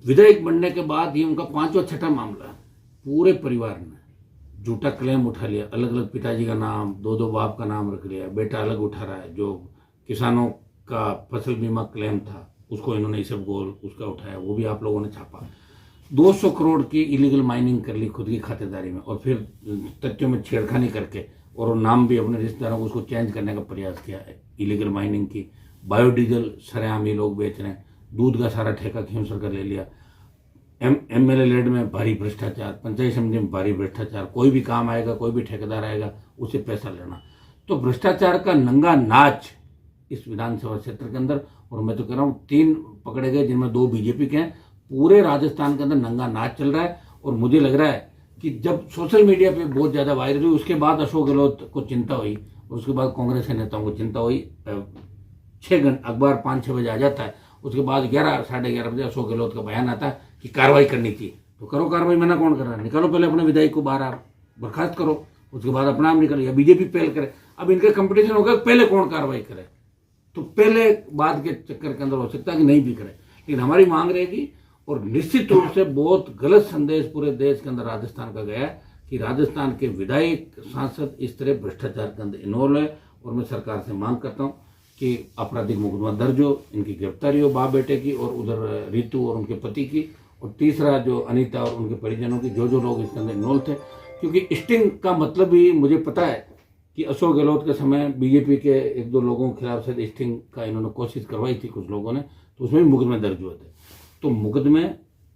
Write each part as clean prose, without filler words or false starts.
विधायक बनने के बाद ये उनका 5वां 6ठा मामला है। पूरे परिवार ने झूठा क्लेम उठा लिया, अलग अलग पिताजी का नाम, दो दो बाप का नाम रख लिया, बेटा अलग उठा रहा है। जो किसानों का फसल बीमा क्लेम था उसको इन्होंने इसबगोल उसका उठाया, वो भी आप लोगों ने छापा। 200 करोड़ की इलीगल माइनिंग कर ली खुद की खातेदारी में, और फिर तथ्यों में छेड़खानी करके और नाम भी अपने रिश्तेदारों को उसको चेंज करने का प्रयास किया है। इलीगल माइनिंग की, बायोडीजल सरेआम ये लोग बेच रहे हैं, दूध का सारा ठेका खींव कर ले लिया। एमएलए लेड में भारी भ्रष्टाचार, पंचायत समिति में भारी भ्रष्टाचार, कोई भी काम आएगा, कोई भी ठेकेदार आएगा उसे पैसा लेना। तो भ्रष्टाचार का नंगा नाच इस विधानसभा क्षेत्र के अंदर, और मैं तो कह रहा हूँ 3 पकड़े गए जिनमें 2 बीजेपी के हैं। पूरे राजस्थान के अंदर नंगा नाच चल रहा है। और मुझे लग रहा है कि जब सोशल मीडिया पे बहुत ज्यादा वायरल हुई, उसके बाद अशोक गहलोत को चिंता हुई, और उसके बाद कांग्रेस के नेताओं को चिंता हुई। 6 घंटे अखबार 5-6 बजे आ जाता है, उसके बाद 11 साढ़े 11 बजे अशोक गहलोत का बयान आता है कि कार्रवाई करनी चाहिए। तो करो कार्रवाई, मना कौन कर रहा है? निकालो पहले अपने विधायक को बाहर, आप बर्खास्त करो, उसके बाद अपना नाम निकालो, या बीजेपी पहल करे। अब इनका कंपटीशन होगा पहले कौन कार्रवाई करे, तो पहले बाद के चक्कर के अंदर हो सकता है कि नहीं भी करे, लेकिन हमारी मांग रहेगी। और निश्चित रूप से बहुत गलत संदेश पूरे देश के अंदर राजस्थान का गया है कि राजस्थान के विधायक सांसद इस तरह भ्रष्टाचार के अंदर इन्वॉल्व है। और मैं सरकार से मांग करता हूँ कि आपराधिक मुकदमा दर्ज हो, इनकी गिरफ्तारी हो, बाप बेटे की, और उधर रितु और उनके पति की, और तीसरा जो अनीता और उनके परिजनों की, जो लोग इसके अंदर इन्वॉल्व थे। क्योंकि स्टिंग का मतलब भी मुझे पता है कि अशोक गहलोत के समय बीजेपी के 1-2 लोगों के खिलाफ से स्टिंग का इन्होंने कोशिश करवाई थी कुछ लोगों ने, तो उसमें भी मुकदमे दर्ज हुए थे। तो मुकदमे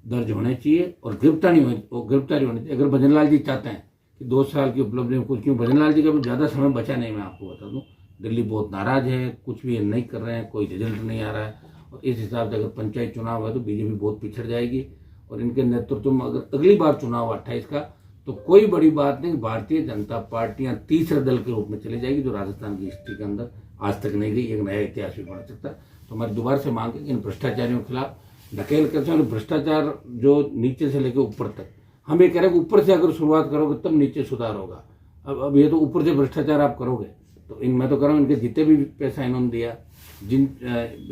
दर्ज होने चाहिए और गिरफ्तारी होनी चाहिए। अगर भजन लाल जी चाहते हैं कि 2 साल की उपलब्धि में कुछ, क्यों भजन लाल जी का भी ज़्यादा समय बचा नहीं, मैं आपको बता दूं। दिल्ली बहुत नाराज है, कुछ भी नहीं कर रहे हैं, कोई रिजल्ट नहीं आ रहा है, और इस हिसाब से अगर पंचायत चुनाव है तो बीजेपी बहुत पिछड़ जाएगी। और इनके नेतृत्व में अगर अगली बार चुनाव 28 का, तो कोई बड़ी बात नहीं, भारतीय जनता पार्टियां तीसरे दल के रूप में चली जाएगी, जो राजस्थान की हिस्ट्री के अंदर आज तक नहीं गई। एक नया इतिहास भी बन सकता है। तो हमारी दोबारा से मांग है कि इन भ्रष्टाचारियों के खिलाफ ढकेल करते हैं। भ्रष्टाचार जो नीचे से लेकर ऊपर तक, हम ये कह रहे हैं कि ऊपर से अगर शुरुआत करोगे तब नीचे सुधार होगा। अब ये तो ऊपर से भ्रष्टाचार आप करोगे, तो मैं तो कह रहा हूँ इनके जितने भी पैसा इन्होंने दिया, जिन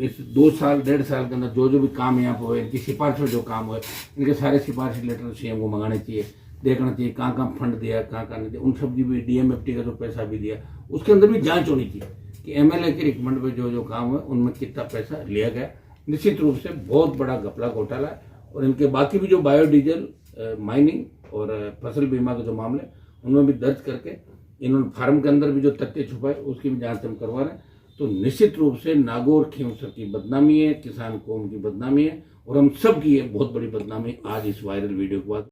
इस 2 साल 1.5 साल के अंदर जो भी काम यहाँ पर हुए, इनकी सिफारिश में जो काम हुए, इनके सारे सिफारिश लेटर सीएम को मंगाने चाहिए, देखना चाहिए कहाँ कहाँ फंड दिया, कहाँ नहीं दिया। उन सब भी डीएमएफटी का जो पैसा भी दिया, उसके अंदर भी जांच होनी चाहिए कि एमएलए के रिकमेंड पे जो काम हुए उनमें कितना पैसा लिया गया। निश्चित रूप से बहुत बड़ा घपला घोटाला है। और इनके बाकी भी जो बायोडीजल माइनिंग और फसल बीमा के जो मामले, उनमें भी दर्ज करके इन्होंने फार्म के अंदर भी जो तथ्य छुपाए उसकी भी जांच हम करवा रहे हैं। तो निश्चित रूप से नागौर खींवसर की बदनामी है, किसान कौम की बदनामी है, और हम सब की है बहुत बड़ी बदनामी आज इस वायरल वीडियो के बाद।